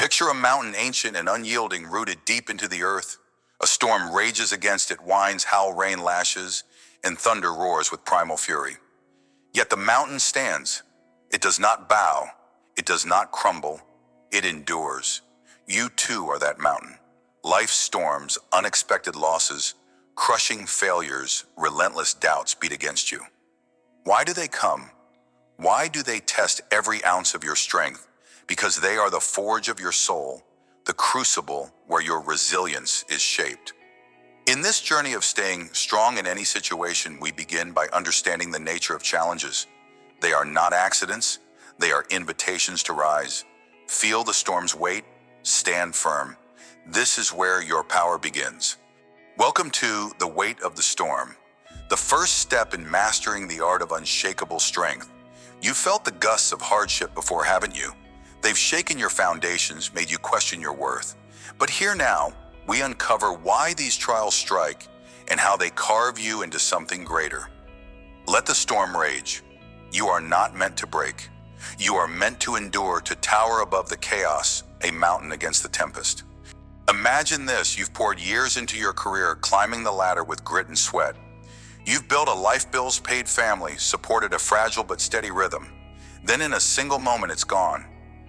Picture a mountain ancient and unyielding, rooted deep into the earth. A storm rages against it, winds howl, rain lashes, and thunder roars with primal fury. Yet the mountain stands. It does not bow. It does not crumble. It endures. You too are that mountain. Life's storms, unexpected losses, crushing failures, relentless doubts beat against you. Why do they come? Why do they test every ounce of your strength? Because they are the forge of your soul, the crucible where your resilience is shaped. In this journey of staying strong in any situation, we begin by understanding the nature of challenges. They are not accidents, they are invitations to rise. Feel the storm's weight, stand firm. This is where your power begins. Welcome to the weight of the storm, the first step in mastering the art of unshakable strength. You've felt the gusts of hardship before, haven't you? They've shaken your foundations, made you question your worth. But here now, we uncover why these trials strike and how they carve you into something greater. Let the storm rage. You are not meant to break. You are meant to endure, to tower above the chaos, a mountain against the tempest. Imagine this: you've poured years into your career, climbing the ladder with grit and sweat. You've built a life bills paid family, supported a fragile but steady rhythm. Then in a single moment, it's gone.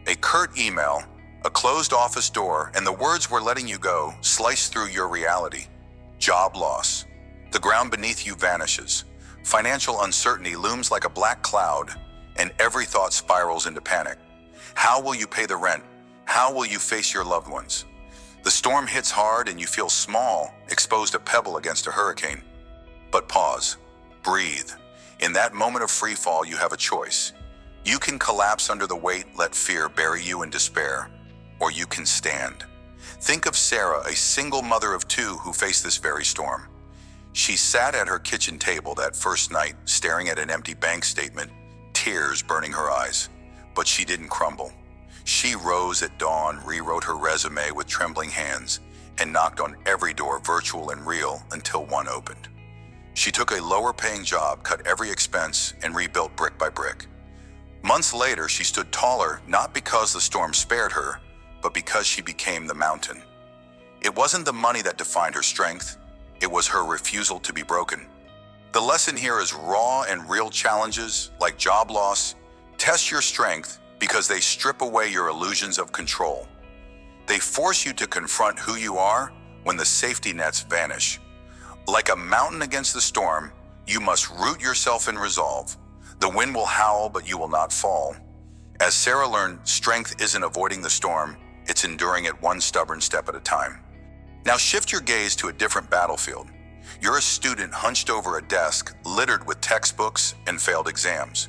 A curt email, a closed office door, and the words "we're letting you go" slice through your reality. Job loss. The ground beneath you vanishes. Financial uncertainty looms like a black cloud, and every thought spirals into panic. How will you pay the rent? How will you face your loved ones? The storm hits hard and you feel small, exposed a pebble against a hurricane. But pause. Breathe. In that moment of free fall, you have a choice. You can collapse under the weight, let fear bury you in despair, or you can stand. Think of Sarah, a single mother of two who faced this very storm. She sat at her kitchen table that first night, staring at an empty bank statement, tears burning her eyes. But she didn't crumble. She rose at dawn, rewrote her resume with trembling hands, and knocked on every door, virtual and real, until one opened. She took a lower-paying job, cut every expense, and rebuilt brick by brick. Months later, she stood taller, not because the storm spared her, but because she became the mountain. It wasn't the money that defined her strength. It was her refusal to be broken. The lesson here is raw and real challenges, like job loss, test your strength because they strip away your illusions of control. They force you to confront who you are when the safety nets vanish. Like a mountain against the storm, you must root yourself in resolve. The wind will howl, but you will not fall. As Sarah learned, strength isn't avoiding the storm, it's enduring it one stubborn step at a time. Now shift your gaze to a different battlefield. You're a student hunched over a desk, littered with textbooks and failed exams.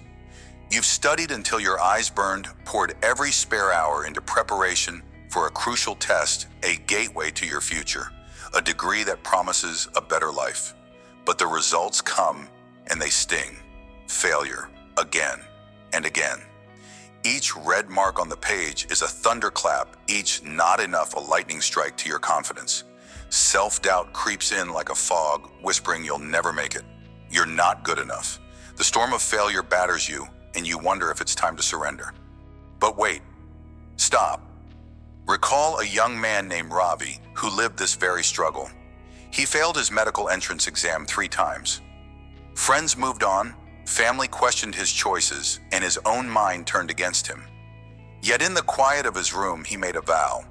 You've studied until your eyes burned, poured every spare hour into preparation for a crucial test, a gateway to your future, a degree that promises a better life. But the results come and they sting. Failure, again and again. Each red mark on the page is a thunderclap, each not enough a lightning strike to your confidence. Self-doubt creeps in like a fog, whispering you'll never make it. You're not good enough. The storm of failure batters you, and you wonder if it's time to surrender. But wait, stop. Recall a young man named Ravi who lived this very struggle. He failed his medical entrance exam 3 times. Friends moved on, family questioned his choices, and his own mind turned against him. Yet in the quiet of his room, he made a vow.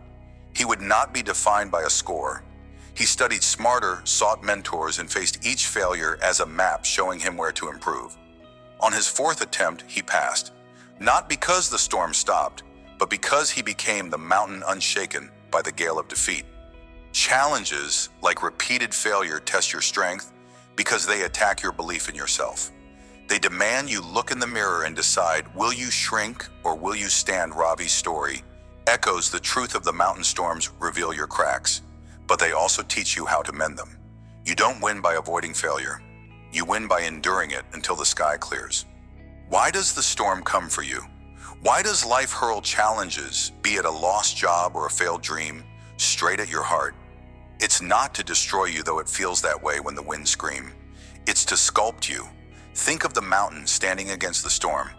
He would not be defined by a score. He studied smarter, sought mentors, and faced each failure as a map showing him where to improve. On his 4th attempt, he passed, not because the storm stopped, but because he became the mountain unshaken by the gale of defeat. Challenges, like repeated failure, test your strength because they attack your belief in yourself. They demand you look in the mirror and decide, will you shrink or will you stand? Ravi's story echoes the truth of the mountain storms reveal your cracks, but they also teach you how to mend them. You don't win by avoiding failure. You win by enduring it until the sky clears. Why does the storm come for you? Why does life hurl challenges, be it a lost job or a failed dream, straight at your heart? It's not to destroy you, though it feels that way when the winds scream. It's to sculpt you. Think of the mountain standing against the storm.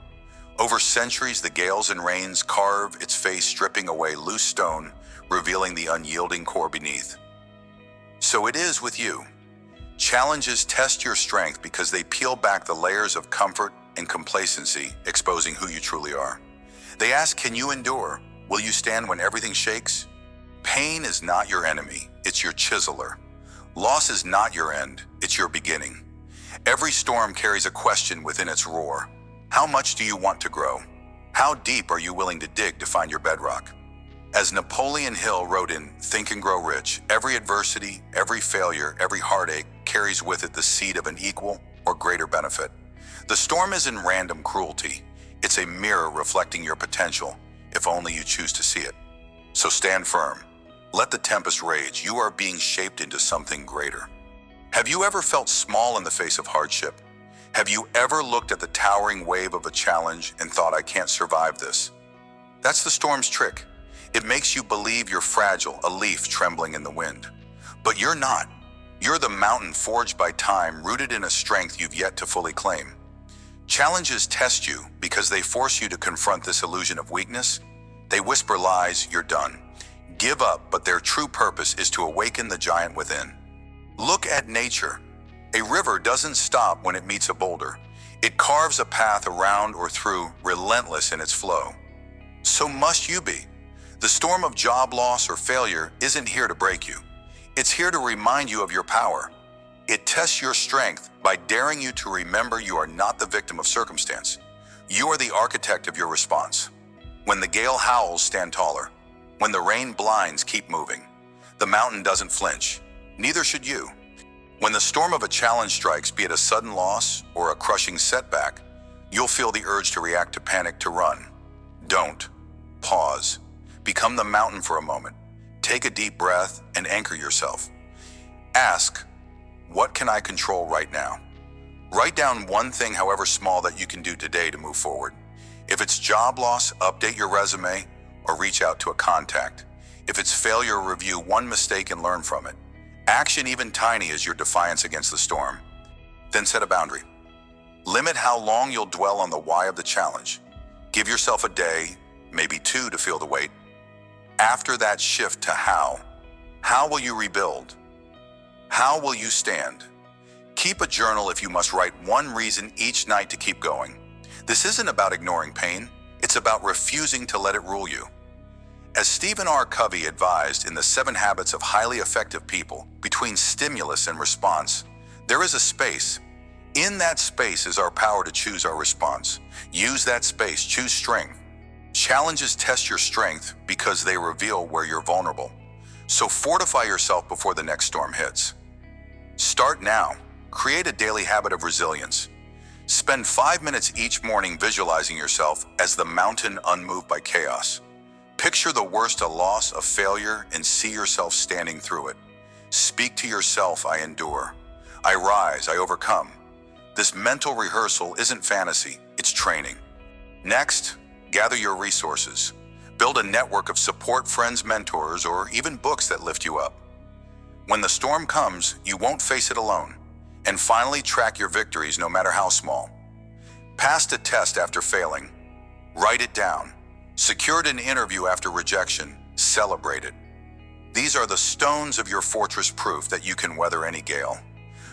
Over centuries, the gales and rains carve its face, stripping away loose stone, revealing the unyielding core beneath. So it is with you. Challenges test your strength because they peel back the layers of comfort and complacency, exposing who you truly are. They ask, can you endure? Will you stand when everything shakes? Pain is not your enemy, it's your chiseler. Loss is not your end, it's your beginning. Every storm carries a question within its roar. How much do you want to grow? How deep are you willing to dig to find your bedrock? As Napoleon Hill wrote in Think and Grow Rich, every adversity, every failure, every heartache carries with it the seed of an equal or greater benefit. The storm isn't random cruelty. It's a mirror reflecting your potential, if only you choose to see it. So stand firm. Let the tempest rage. You are being shaped into something greater. Have you ever felt small in the face of hardship? Have you ever looked at the towering wave of a challenge and thought, I can't survive this? That's the storm's trick. It makes you believe you're fragile, a leaf trembling in the wind. But you're not. You're the mountain forged by time, rooted in a strength you've yet to fully claim. Challenges test you because they force you to confront this illusion of weakness. They whisper lies, you're done. Give up, but their true purpose is to awaken the giant within. Look at nature. A river doesn't stop when it meets a boulder. It carves a path around or through, relentless in its flow. So must you be. The storm of job loss or failure isn't here to break you. It's here to remind you of your power. It tests your strength by daring you to remember you are not the victim of circumstance. You are the architect of your response. When the gale howls, stand taller. When the rain blinds, keep moving. The mountain doesn't flinch. Neither should you. When the storm of a challenge strikes, be it a sudden loss or a crushing setback, you'll feel the urge to react, to panic, to run. Don't. Pause. Become the mountain for a moment. Take a deep breath and anchor yourself. Ask, what can I control right now? Write down one thing, however small, that you can do today to move forward. If it's job loss, update your resume or reach out to a contact. If it's failure, review one mistake and learn from it. Action, even tiny, is your defiance against the storm. Then set a boundary. Limit how long you'll dwell on the why of the challenge. Give yourself a day, maybe two, to feel the weight. After that, shift to how. How will you rebuild? How will you stand? Keep a journal if you must. Write one reason each night to keep going. This isn't about ignoring pain. It's about refusing to let it rule you. As Stephen R. Covey advised in The 7 Habits of Highly Effective People, between stimulus and response, there is a space. In that space is our power to choose our response. Use that space. Choose strength. Challenges test your strength because they reveal where you're vulnerable. So fortify yourself before the next storm hits. Start now. Create a daily habit of resilience. Spend 5 minutes each morning visualizing yourself as the mountain unmoved by chaos. Picture the worst, a loss, a failure, and see yourself standing through it. Speak to yourself, I endure. I rise, I overcome. This mental rehearsal isn't fantasy, it's training. Next, gather your resources. Build a network of support, friends, mentors, or even books that lift you up. When the storm comes, you won't face it alone. And finally, track your victories, no matter how small. Passed a test after failing. Write it down. Secured an interview after rejection. Celebrate it. These are the stones of your fortress, proof that you can weather any gale.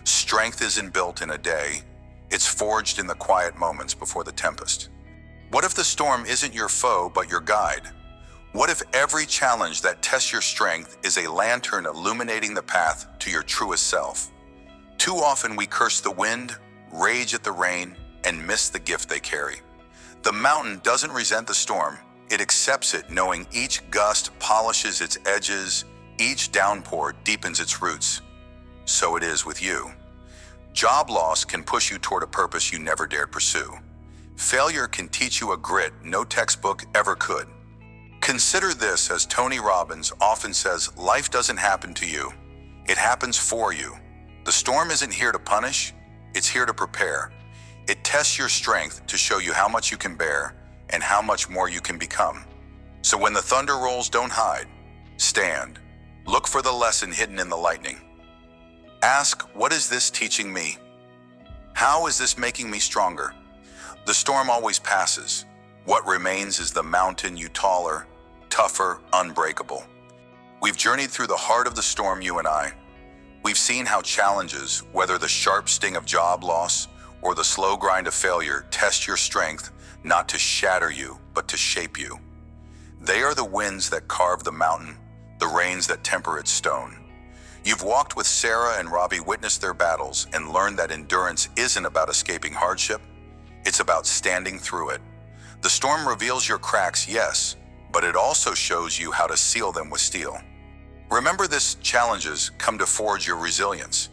Strength isn't built in a day. It's forged in the quiet moments before the tempest. What if the storm isn't your foe, but your guide? What if every challenge that tests your strength is a lantern illuminating the path to your truest self? Too often we curse the wind, rage at the rain, and miss the gift they carry. The mountain doesn't resent the storm. It accepts it, knowing each gust polishes its edges, each downpour deepens its roots. So it is with you. Job loss can push you toward a purpose you never dared pursue. Failure can teach you a grit no textbook ever could. Consider this, as Tony Robbins often says, life doesn't happen to you. It happens for you. The storm isn't here to punish, it's here to prepare. It tests your strength to show you how much you can bear and how much more you can become. So when the thunder rolls, don't hide. Stand. Look for the lesson hidden in the lightning. Ask, what is this teaching me? How is this making me stronger? The storm always passes. What remains is the mountain you taller, tougher, unbreakable. We've journeyed through the heart of the storm, you and I. We've seen how challenges, whether the sharp sting of job loss or the slow grind of failure, test your strength not to shatter you, but to shape you. They are the winds that carve the mountain, the rains that temper its stone. You've walked with Sarah and Robbie, witnessed their battles, and learned that endurance isn't about escaping hardship, it's about standing through it. The storm reveals your cracks, yes, but it also shows you how to seal them with steel. Remember, this challenges come to forge your resilience.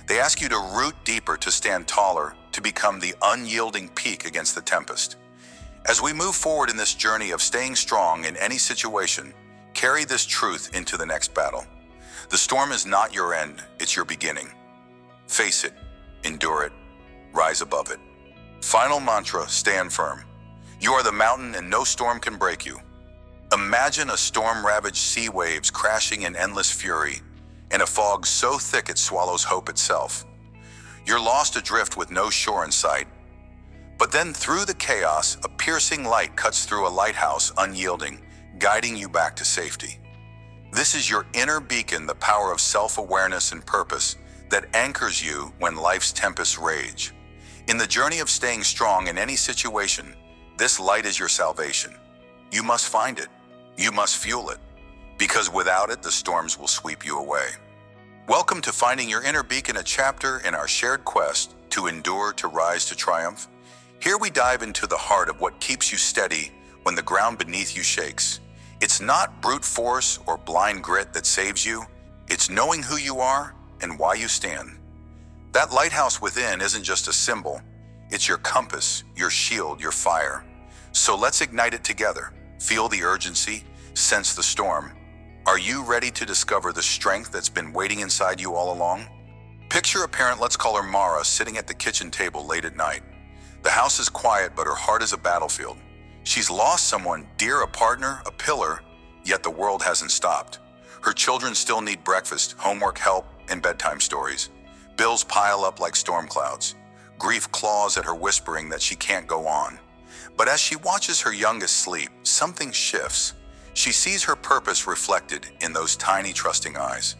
They ask you to root deeper, to stand taller, to become the unyielding peak against the tempest. As we move forward in this journey of staying strong in any situation, carry this truth into the next battle. The storm is not your end, it's your beginning. Face it, endure it, rise above it. Final mantra, stand firm. You are the mountain and no storm can break you. Imagine a storm-ravaged sea waves crashing in endless fury, and a fog so thick it swallows hope itself. You're lost adrift with no shore in sight. But then through the chaos, a piercing light cuts through a lighthouse, unyielding, guiding you back to safety. This is your inner beacon, the power of self-awareness and purpose that anchors you when life's tempests rage. In the journey of staying strong in any situation, this light is your salvation. You must find it. You must fuel it, because without it, the storms will sweep you away. Welcome to Finding Your Inner Beacon, a chapter in our shared quest to endure, to rise to triumph. Here we dive into the heart of what keeps you steady when the ground beneath you shakes. It's not brute force or blind grit that saves you. It's knowing who you are and why you stand. That lighthouse within isn't just a symbol. It's your compass, your shield, your fire. So let's ignite it together. Feel the urgency, sense the storm. Are you ready to discover the strength that's been waiting inside you all along? Picture a parent, let's call her Mara, sitting at the kitchen table late at night. The house is quiet, but her heart is a battlefield. She's lost someone dear, a partner, a pillar, yet the world hasn't stopped. Her children still need breakfast, homework, help, and bedtime stories. Bills pile up like storm clouds. Grief claws at her, whispering that she can't go on. But as she watches her youngest sleep, something shifts. She sees her purpose reflected in those tiny, trusting eyes.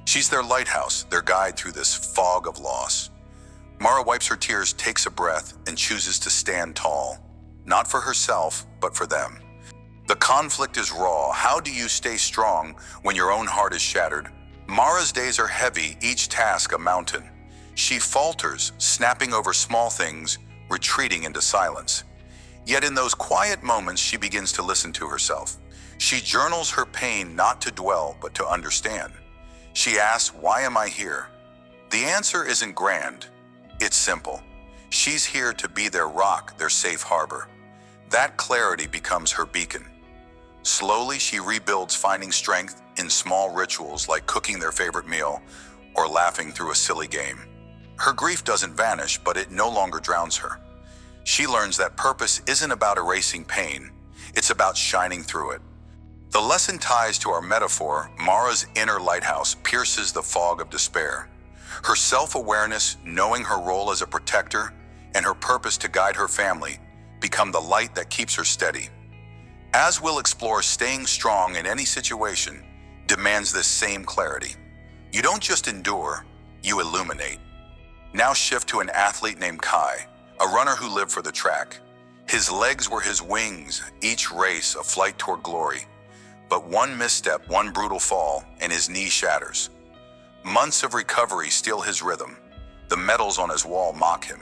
She's their lighthouse, their guide through this fog of loss. Mara wipes her tears, takes a breath, and chooses to stand tall. Not for herself, but for them. The conflict is raw. How do you stay strong when your own heart is shattered? Mara's days are heavy, each task a mountain. She falters, snapping over small things, retreating into silence. Yet in those quiet moments, she begins to listen to herself. She journals her pain, not to dwell, but to understand. She asks, why am I here? The answer isn't grand. It's simple. She's here to be their rock, their safe harbor. That clarity becomes her beacon. Slowly, she rebuilds, finding strength in small rituals like cooking their favorite meal or laughing through a silly game. Her grief doesn't vanish, but it no longer drowns her. She learns that purpose isn't about erasing pain, it's about shining through it. The lesson ties to our metaphor. Mara's inner lighthouse pierces the fog of despair. Her self-awareness, knowing her role as a protector, and her purpose to guide her family become the light that keeps her steady. As we'll explore, staying strong in any situation demands this same clarity. You don't just endure, you illuminate. Now shift to an athlete named Kai, a runner who lived for the track. His legs were his wings, each race a flight toward glory. But one misstep, one brutal fall, and his knee shatters. Months of recovery steal his rhythm. The medals on his wall mock him.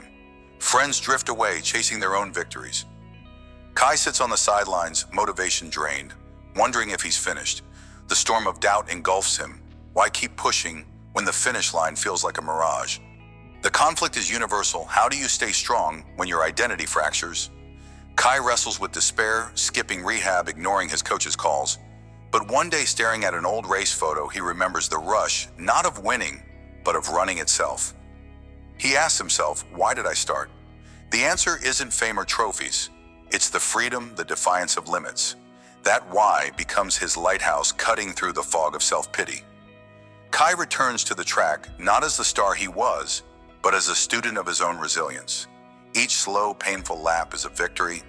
Friends drift away, chasing their own victories. Kai sits on the sidelines, motivation drained, wondering if he's finished. The storm of doubt engulfs him. Why keep pushing when the finish line feels like a mirage? The conflict is universal. How do you stay strong when your identity fractures? Kai wrestles with despair, skipping rehab, ignoring his coach's calls. But one day, staring at an old race photo, he remembers the rush, not of winning, but of running itself. He asks himself, why did I start? The answer isn't fame or trophies. It's the freedom, the defiance of limits. That why becomes his lighthouse, cutting through the fog of self-pity. Kai returns to the track, not as the star he was, but as a student of his own resilience. Each slow, painful lap is a victory.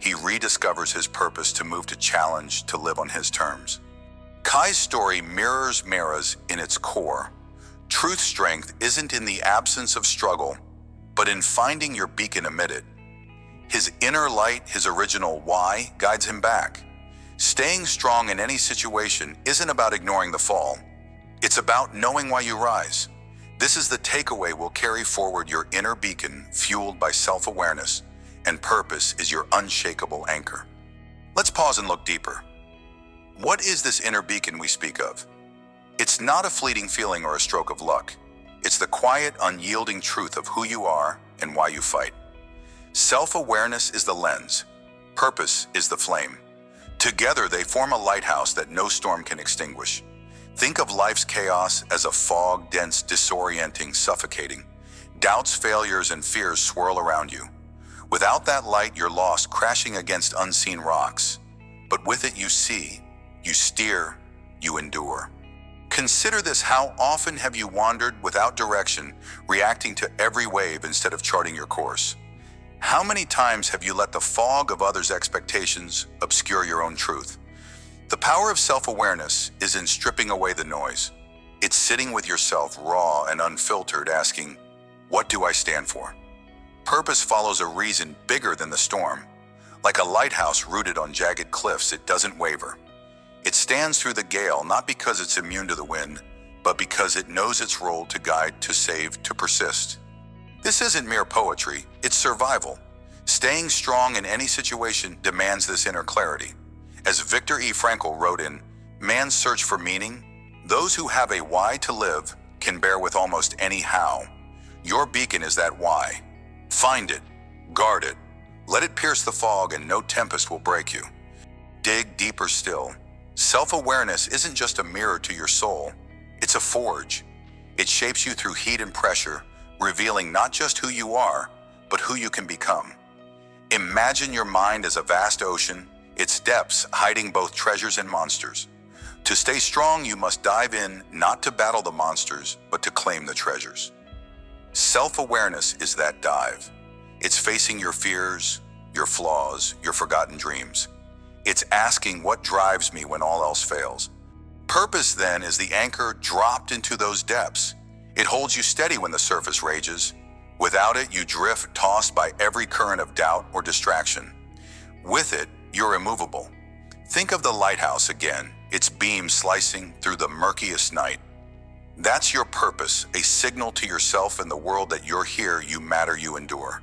he rediscovers his purpose to move to challenge, to live on his terms. Kai's story mirrors Mara's in its core. Truth strength isn't in the absence of struggle, but in finding your beacon amid it. His inner light, his original why, guides him back. Staying strong in any situation isn't about ignoring the fall. It's about knowing why you rise. This is the takeaway will carry forward your inner beacon, fueled by self-awareness, and purpose is your unshakable anchor. Let's pause and look deeper. What is this inner beacon we speak of? It's not a fleeting feeling or a stroke of luck. It's the quiet, unyielding truth of who you are and why you fight. Self-awareness is the lens. Purpose is the flame. Together, they form a lighthouse that no storm can extinguish. Think of life's chaos as a fog, dense, disorienting, suffocating. Doubts, failures, and fears swirl around you. Without that light, you're lost, crashing against unseen rocks. But with it, you see, you steer, you endure. Consider this: how often have you wandered without direction, reacting to every wave instead of charting your course? How many times have you let the fog of others' expectations obscure your own truth? The power of self-awareness is in stripping away the noise. It's sitting with yourself raw and unfiltered, asking, what do I stand for? Purpose follows a reason bigger than the storm. Like a lighthouse rooted on jagged cliffs, it doesn't waver. It stands through the gale, not because it's immune to the wind, but because it knows its role: to guide, to save, to persist. This isn't mere poetry, it's survival. Staying strong in any situation demands this inner clarity. As Viktor E. Frankl wrote in Man's Search for Meaning, those who have a why to live can bear with almost any how. Your beacon is that why. Find it, guard it, let it pierce the fog, and no tempest will break you. Dig deeper still. Self-awareness isn't just a mirror to your soul, it's a forge. It shapes you through heat and pressure, revealing not just who you are, but who you can become. Imagine your mind as a vast ocean, its depths hiding both treasures and monsters. To stay strong, you must dive in, not to battle the monsters, but to claim the treasures. Self-awareness is that dive. It's facing your fears, your flaws, your forgotten dreams. It's asking, what drives me when all else fails? Purpose, then, is the anchor dropped into those depths. It holds you steady when the surface rages. Without it, you drift, tossed by every current of doubt or distraction. With it, you're immovable. Think of the lighthouse again, its beams slicing through the murkiest night. That's your purpose, a signal to yourself and the world that you're here, you matter, you endure.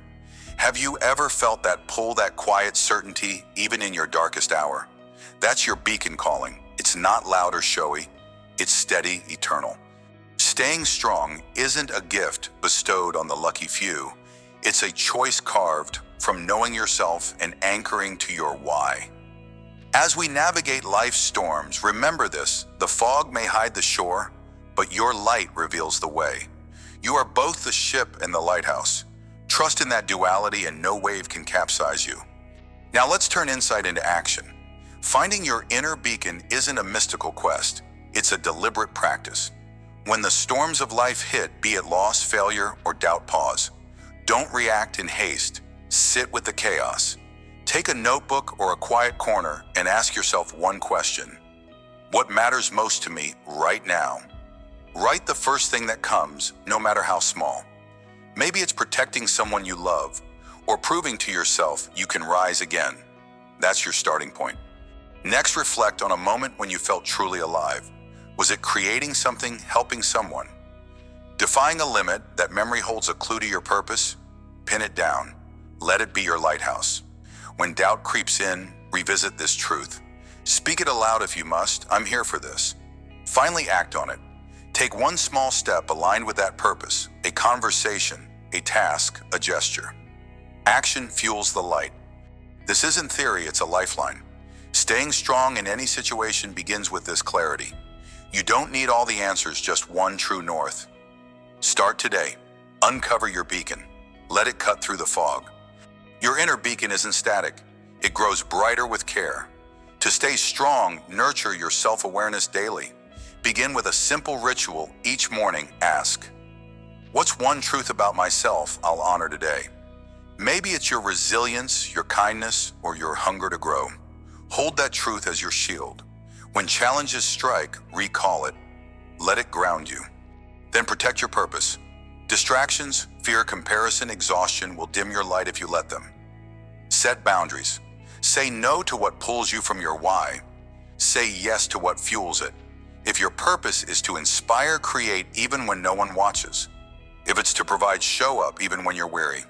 Have you ever felt that pull, that quiet certainty, even in your darkest hour? That's your beacon calling. It's not loud or showy, it's steady, eternal. Staying strong isn't a gift bestowed on the lucky few. It's a choice carved from knowing yourself and anchoring to your why. As we navigate life's storms, remember this: the fog may hide the shore, but your light reveals the way. You are both the ship and the lighthouse. Trust in that duality and no wave can capsize you. Now let's turn insight into action. Finding your inner beacon isn't a mystical quest, it's a deliberate practice. When the storms of life hit, be it loss, failure, or doubt, pause. Don't react in haste, sit with the chaos. Take a notebook or a quiet corner and ask yourself one question. What matters most to me right now? Write the first thing that comes, no matter how small. Maybe it's protecting someone you love, or proving to yourself you can rise again. That's your starting point. Next, reflect on a moment when you felt truly alive. Was it creating something, helping someone? Defying a limit, that memory holds a clue to your purpose? Pin it down. Let it be your lighthouse. When doubt creeps in, revisit this truth. Speak it aloud if you must. I'm here for this. Finally, act on it. Take one small step aligned with that purpose, a conversation, a task, a gesture. Action fuels the light. This isn't theory, it's a lifeline. Staying strong in any situation begins with this clarity. You don't need all the answers, just one true north. Start today. Uncover your beacon. Let it cut through the fog. Your inner beacon isn't static. It grows brighter with care. To stay strong, nurture your self-awareness daily. Begin with a simple ritual each morning. Ask, what's one truth about myself I'll honor today? Maybe it's your resilience, your kindness, or your hunger to grow. Hold that truth as your shield. When challenges strike, recall it. Let it ground you. Then protect your purpose. Distractions, fear, comparison, exhaustion will dim your light if you let them. Set boundaries. Say no to what pulls you from your why. Say yes to what fuels it. If your purpose is to inspire, create even when no one watches. If it's to provide, show up even when you're weary.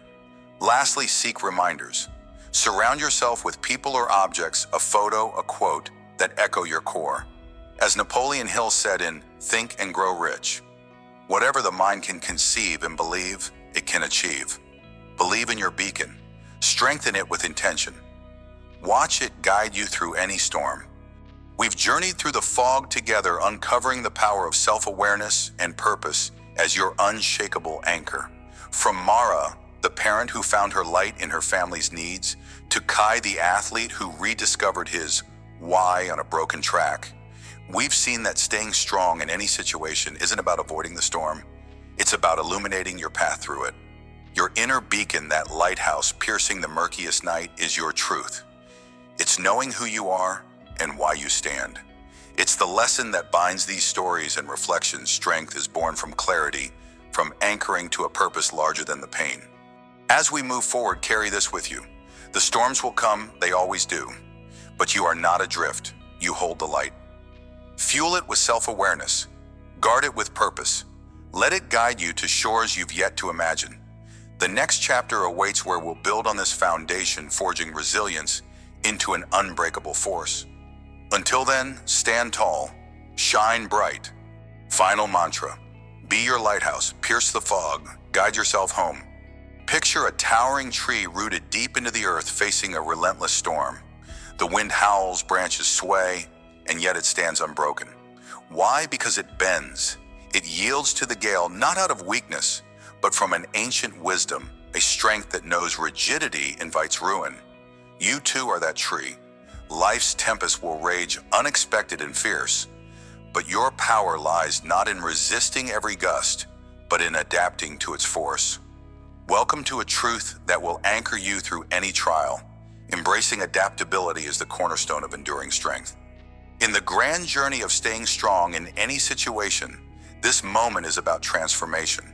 Lastly, seek reminders. Surround yourself with people or objects, a photo, a quote, that echo your core. As Napoleon Hill said in Think and Grow Rich, whatever the mind can conceive and believe, it can achieve. Believe in your beacon. Strengthen it with intention. Watch it guide you through any storm. We've journeyed through the fog together, uncovering the power of self-awareness and purpose as your unshakable anchor. From Mara, the parent who found her light in her family's needs, to Kai, the athlete who rediscovered his why on a broken track, we've seen that staying strong in any situation isn't about avoiding the storm. It's about illuminating your path through it. Your inner beacon, that lighthouse piercing the murkiest night, is your truth. It's knowing who you are and why you stand. It's the lesson that binds these stories and reflections. Strength is born from clarity, from anchoring to a purpose larger than the pain. As we move forward, carry this with you. The storms will come, they always do. But you are not adrift, you hold the light. Fuel it with self-awareness. Guard it with purpose. Let it guide you to shores you've yet to imagine. The next chapter awaits, where we'll build on this foundation, forging resilience into an unbreakable force. Until then, stand tall, shine bright. Final mantra: be your lighthouse, pierce the fog, guide yourself home. Picture a towering tree rooted deep into the earth, facing a relentless storm. The wind howls, branches sway, and yet it stands unbroken. Why? Because it bends. It yields to the gale, not out of weakness, but from an ancient wisdom, a strength that knows rigidity invites ruin. You too are that tree. Life's tempest will rage, unexpected and fierce, but your power lies not in resisting every gust, but in adapting to its force. Welcome to a truth that will anchor you through any trial. Embracing adaptability is the cornerstone of enduring strength. In the grand journey of staying strong in any situation, this moment is about transformation.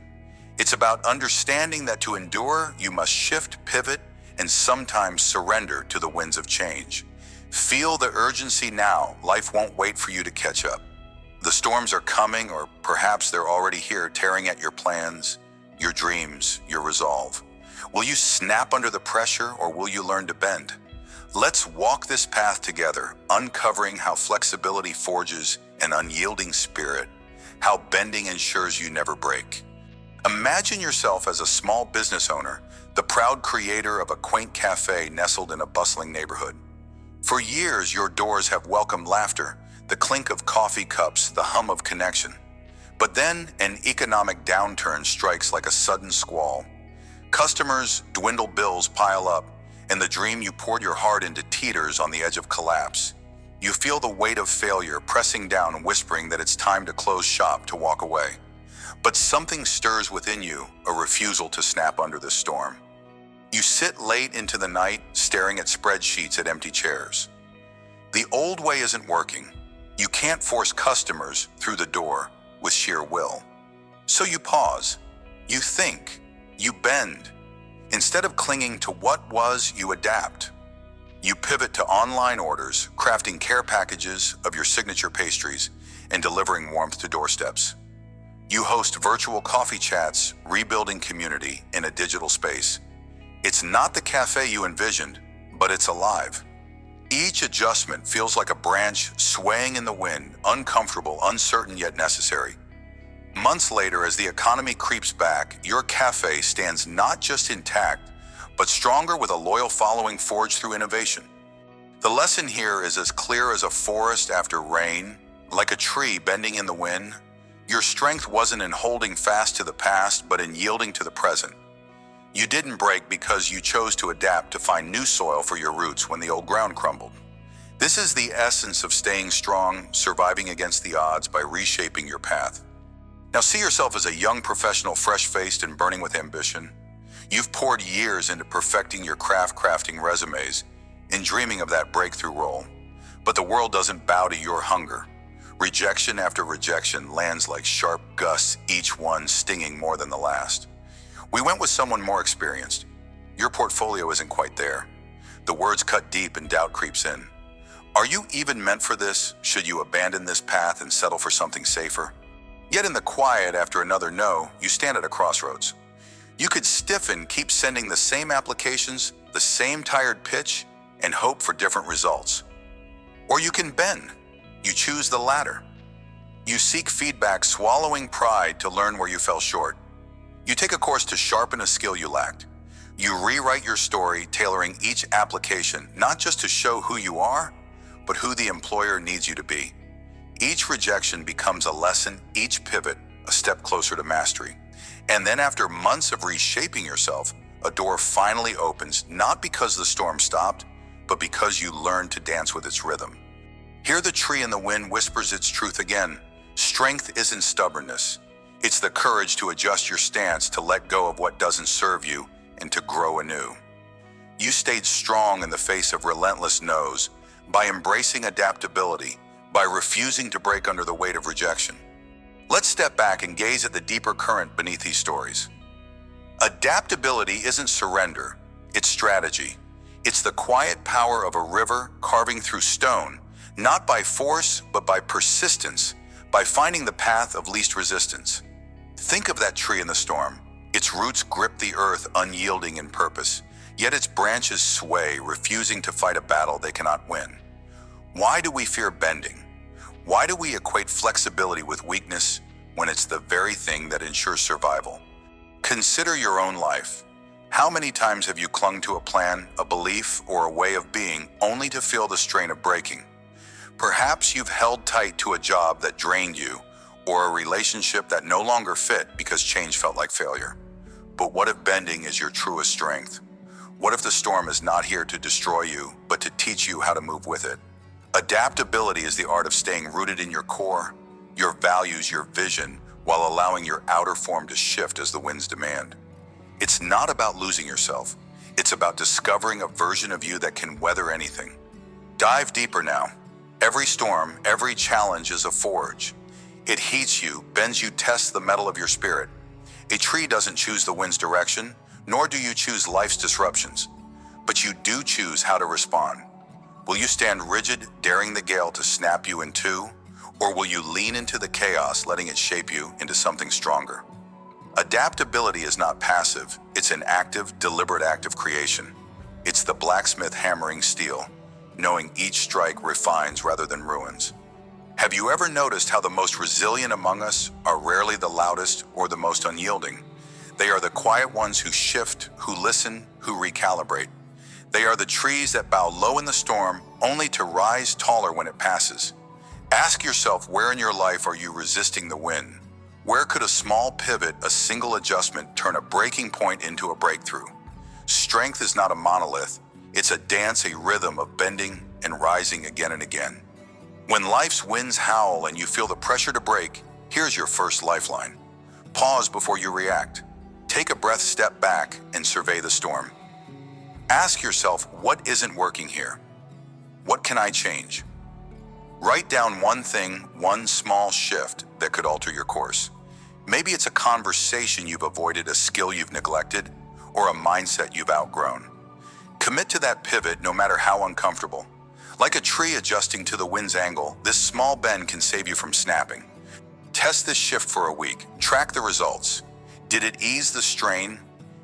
It's about understanding that to endure, you must shift, pivot, and sometimes surrender to the winds of change. Feel the urgency now. Life won't wait for you to catch up. The storms are coming, or perhaps they're already here, tearing at your plans, your dreams, your resolve. Will you snap under the pressure, or will you learn to bend? Let's walk this path together, uncovering how flexibility forges an unyielding spirit, how bending ensures you never break. Imagine yourself as a small business owner, the proud creator of a quaint cafe nestled in a bustling neighborhood. For years, your doors have welcomed laughter, the clink of coffee cups, the hum of connection. But then an economic downturn strikes like a sudden squall. Customers dwindle, bills pile up, and the dream you poured your heart into teeters on the edge of collapse. You feel the weight of failure pressing down, whispering that it's time to close shop, to walk away. But something stirs within you, a refusal to snap under this storm. You sit late into the night, staring at spreadsheets, at empty chairs. The old way isn't working. You can't force customers through the door with sheer will. So you pause, you think, you bend. Instead of clinging to what was, you adapt. You pivot to online orders, crafting care packages of your signature pastries and delivering warmth to doorsteps. You host virtual coffee chats, rebuilding community in a digital space. It's not the cafe you envisioned, but it's alive. Each adjustment feels like a branch swaying in the wind, uncomfortable, uncertain, yet necessary. Months later, as the economy creeps back, your cafe stands not just intact, but stronger, with a loyal following forged through innovation. The lesson here is as clear as a forest after rain, like a tree bending in the wind. Your strength wasn't in holding fast to the past, but in yielding to the present. You didn't break because you chose to adapt, to find new soil for your roots when the old ground crumbled. This is the essence of staying strong, surviving against the odds by reshaping your path. Now see yourself as a young professional, fresh-faced and burning with ambition. You've poured years into perfecting your crafting resumes and dreaming of that breakthrough role. But the world doesn't bow to your hunger. Rejection after rejection lands like sharp gusts, each one stinging more than the last. We went with someone more experienced. Your portfolio isn't quite there. The words cut deep and doubt creeps in. Are you even meant for this? Should you abandon this path and settle for something safer? Yet in the quiet after another no, you stand at a crossroads. You could stiffen, keep sending the same applications, the same tired pitch, and hope for different results. Or you can bend. You choose the latter. You seek feedback, swallowing pride to learn where you fell short. You take a course to sharpen a skill you lacked. You rewrite your story, tailoring each application, not just to show who you are, but who the employer needs you to be. Each rejection becomes a lesson, each pivot a step closer to mastery. And then after months of reshaping yourself, a door finally opens, not because the storm stopped, but because you learned to dance with its rhythm. Hear the tree in the wind whispers its truth again. Strength isn't stubbornness. It's the courage to adjust your stance, to let go of what doesn't serve you, and to grow anew. You stayed strong in the face of relentless no's, by embracing adaptability, by refusing to break under the weight of rejection. Let's step back and gaze at the deeper current beneath these stories. Adaptability isn't surrender, it's strategy. It's the quiet power of a river carving through stone, not by force, but by persistence, by finding the path of least resistance. Think of that tree in the storm. Its roots grip the earth, unyielding in purpose, yet its branches sway, refusing to fight a battle they cannot win. Why do we fear bending? Why do we equate flexibility with weakness when it's the very thing that ensures survival? Consider your own life. How many times have you clung to a plan, a belief, or a way of being only to feel the strain of breaking? Perhaps you've held tight to a job that drained you, or a relationship that no longer fit because change felt like failure. But what if bending is your truest strength? What if the storm is not here to destroy you, but to teach you how to move with it? Adaptability is the art of staying rooted in your core, your values, your vision, while allowing your outer form to shift as the winds demand. It's not about losing yourself. It's about discovering a version of you that can weather anything. Dive deeper now. Every storm, every challenge is a forge. It heats you, bends you, tests the metal of your spirit. A tree doesn't choose the wind's direction, nor do you choose life's disruptions. But you do choose how to respond. Will you stand rigid, daring the gale to snap you in two? Or will you lean into the chaos, letting it shape you into something stronger? Adaptability is not passive. It's an active, deliberate act of creation. It's the blacksmith hammering steel, knowing each strike refines rather than ruins. Have you ever noticed how the most resilient among us are rarely the loudest or the most unyielding? They are the quiet ones who shift, who listen, who recalibrate. They are the trees that bow low in the storm, only to rise taller when it passes. Ask yourself, where in your life are you resisting the wind? Where could a small pivot, a single adjustment, turn a breaking point into a breakthrough? Strength is not a monolith. It's a dance, a rhythm of bending and rising again and again. When life's winds howl and you feel the pressure to break, here's your first lifeline. Pause before you react. Take a breath, step back, and survey the storm. Ask yourself, what isn't working here? What can I change? Write down one thing, one small shift that could alter your course. Maybe it's a conversation you've avoided, a skill you've neglected, or a mindset you've outgrown. Commit to that pivot no matter how uncomfortable. Like a tree adjusting to the wind's angle, this small bend can save you from snapping. Test this shift for a week. Track the results. Did it ease the strain?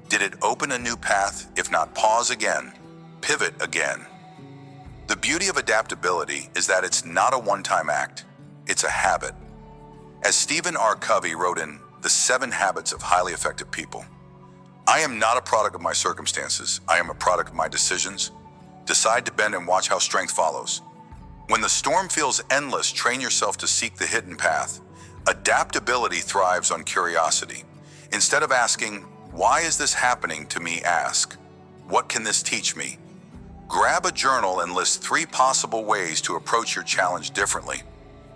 Did it open a new path? If not, pause again. Pivot again. The beauty of adaptability is that it's not a one-time act. It's a habit. As Stephen R. Covey wrote in The 7 Habits of Highly Effective People, I am not a product of my circumstances. I am a product of my decisions. Decide to bend and watch how strength follows. When the storm feels endless, train yourself to seek the hidden path. Adaptability thrives on curiosity. Instead of asking, why is this happening to me, ask, what can this teach me? Grab a journal and list 3 possible ways to approach your challenge differently.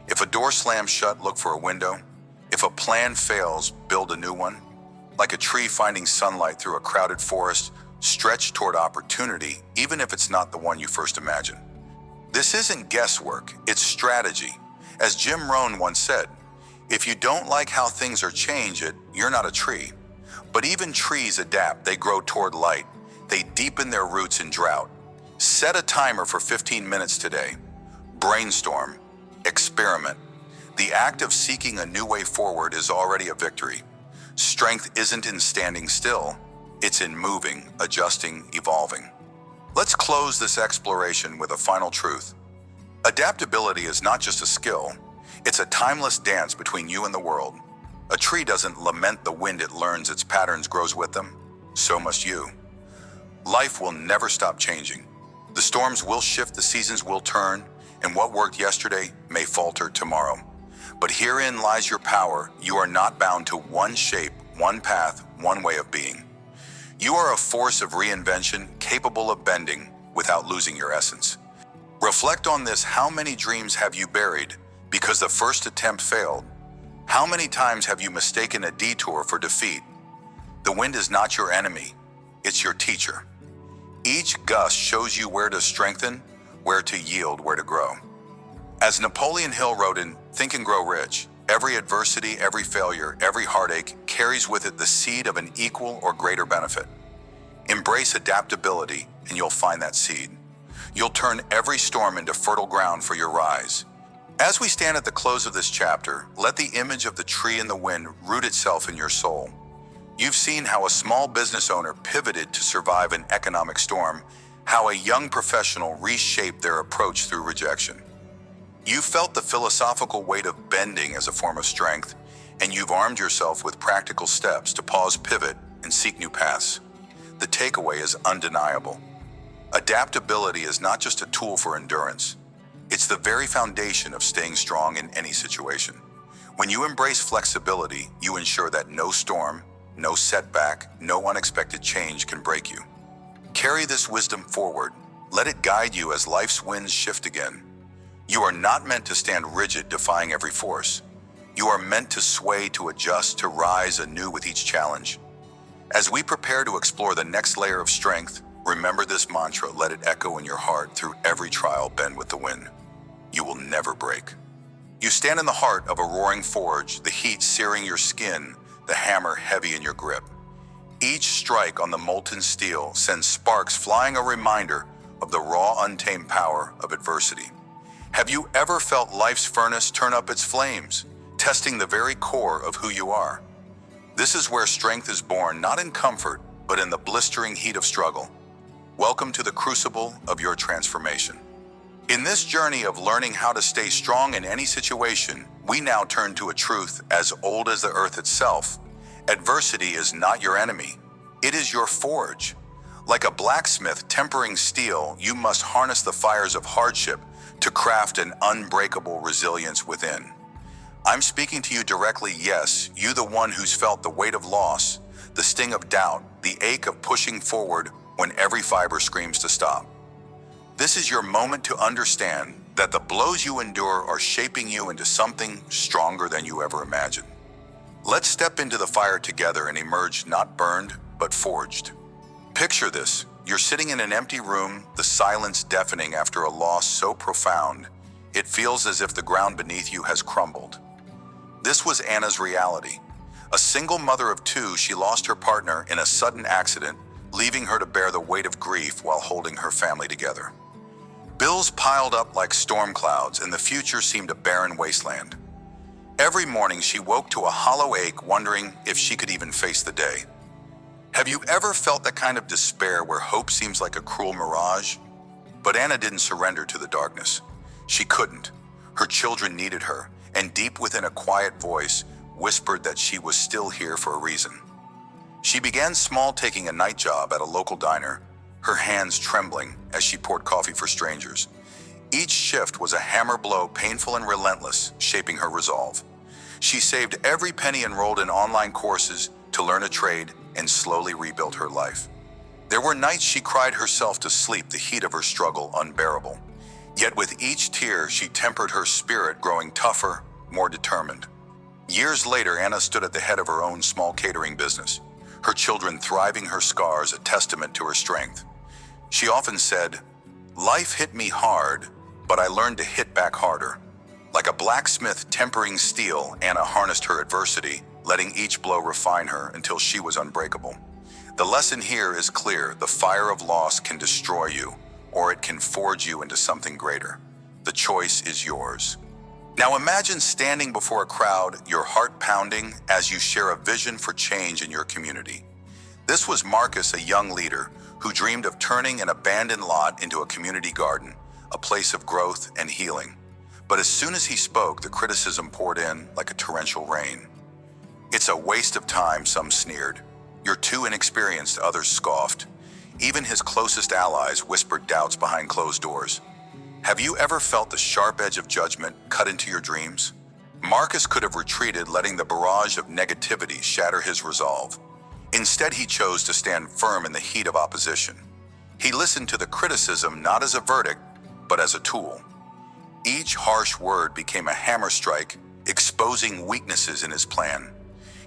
If a door slams shut, look for a window. If a plan fails, build a new one. Like a tree finding sunlight through a crowded forest, stretch toward opportunity, even if it's not the one you first imagined. This isn't guesswork, it's strategy. As Jim Rohn once said, if you don't like how things are changed, you're not a tree. But even trees adapt, they grow toward light. They deepen their roots in drought. Set a timer for 15 minutes today. Brainstorm. Experiment. The act of seeking a new way forward is already a victory. Strength isn't in standing still, it's in moving, adjusting, evolving. Let's close this exploration with a final truth. Adaptability is not just a skill, it's a timeless dance between you and the world. A tree doesn't lament the wind it learns its patterns grows with them. So must you. Life will never stop changing. The storms will shift, the seasons will turn, and what worked yesterday may falter tomorrow. But herein lies your power. You are not bound to one shape, one path, one way of being. You are a force of reinvention, capable of bending without losing your essence. Reflect on this. How many dreams have you buried because the first attempt failed? How many times have you mistaken a detour for defeat? The wind is not your enemy, it's your teacher. Each gust shows you where to strengthen, where to yield, where to grow. As Napoleon Hill wrote in Think and Grow Rich, every adversity, every failure, every heartache carries with it the seed of an equal or greater benefit. Embrace adaptability and you'll find that seed. You'll turn every storm into fertile ground for your rise. As we stand at the close of this chapter, let the image of the tree in the wind root itself in your soul. You've seen how a small business owner pivoted to survive an economic storm, how a young professional reshaped their approach through rejection. You've felt the philosophical weight of bending as a form of strength, and you've armed yourself with practical steps to pause, pivot, and seek new paths. The takeaway is undeniable. Adaptability is not just a tool for endurance. It's the very foundation of staying strong in any situation. When you embrace flexibility, you ensure that no storm, no setback, no unexpected change can break you. Carry this wisdom forward. Let it guide you as life's winds shift again. You are not meant to stand rigid, defying every force. You are meant to sway, to adjust, to rise anew with each challenge. As we prepare to explore the next layer of strength, remember this mantra, let it echo in your heart through every trial. Bend with the wind. You will never break. You stand in the heart of a roaring forge, the heat searing your skin, the hammer heavy in your grip. Each strike on the molten steel sends sparks flying, a reminder of the raw, untamed power of adversity. Have you ever felt life's furnace turn up its flames, testing the very core of who you are? This is where strength is born, not in comfort, but in the blistering heat of struggle. Welcome to the crucible of your transformation. In this journey of learning how to stay strong in any situation, we now turn to a truth as old as the earth itself. Adversity is not your enemy. It is your forge. Like a blacksmith tempering steel, you must harness the fires of hardship to craft an unbreakable resilience within. I'm speaking to you directly, yes, you the one who's felt the weight of loss, the sting of doubt, the ache of pushing forward when every fiber screams to stop. This is your moment to understand that the blows you endure are shaping you into something stronger than you ever imagined. Let's step into the fire together and emerge not burned, but forged. Picture this. You're sitting in an empty room, the silence deafening after a loss so profound, it feels as if the ground beneath you has crumbled. This was Anna's reality. A single mother of two, she lost her partner in a sudden accident, leaving her to bear the weight of grief while holding her family together. Bills piled up like storm clouds, and the future seemed a barren wasteland. Every morning she woke to a hollow ache, wondering if she could even face the day. Have you ever felt that kind of despair where hope seems like a cruel mirage? But Anna didn't surrender to the darkness. She couldn't. Her children needed her, and deep within a quiet voice whispered that she was still here for a reason. She began small, taking a night job at a local diner, her hands trembling as she poured coffee for strangers. Each shift was a hammer blow, painful and relentless, shaping her resolve. She saved every penny, enrolled in online courses to learn a trade, and slowly rebuilt her life. There were nights she cried herself to sleep, the heat of her struggle unbearable. Yet with each tear, she tempered her spirit, growing tougher, more determined. Years later, Anna stood at the head of her own small catering business, her children thriving, her scars a testament to her strength. She often said, "Life hit me hard, but I learned to hit back harder." Like a blacksmith tempering steel, Anna harnessed her adversity, letting each blow refine her until she was unbreakable. The lesson here is clear: the fire of loss can destroy you, or it can forge you into something greater. The choice is yours. Now imagine standing before a crowd, your heart pounding, as you share a vision for change in your community. This was Marcus, a young leader who dreamed of turning an abandoned lot into a community garden, a place of growth and healing. But as soon as he spoke, the criticism poured in like a torrential rain. "It's a waste of time," some sneered. "You're too inexperienced," others scoffed. Even his closest allies whispered doubts behind closed doors. Have you ever felt the sharp edge of judgment cut into your dreams? Marcus could have retreated, letting the barrage of negativity shatter his resolve. Instead, he chose to stand firm in the heat of opposition. He listened to the criticism not as a verdict, but as a tool. Each harsh word became a hammer strike, exposing weaknesses in his plan.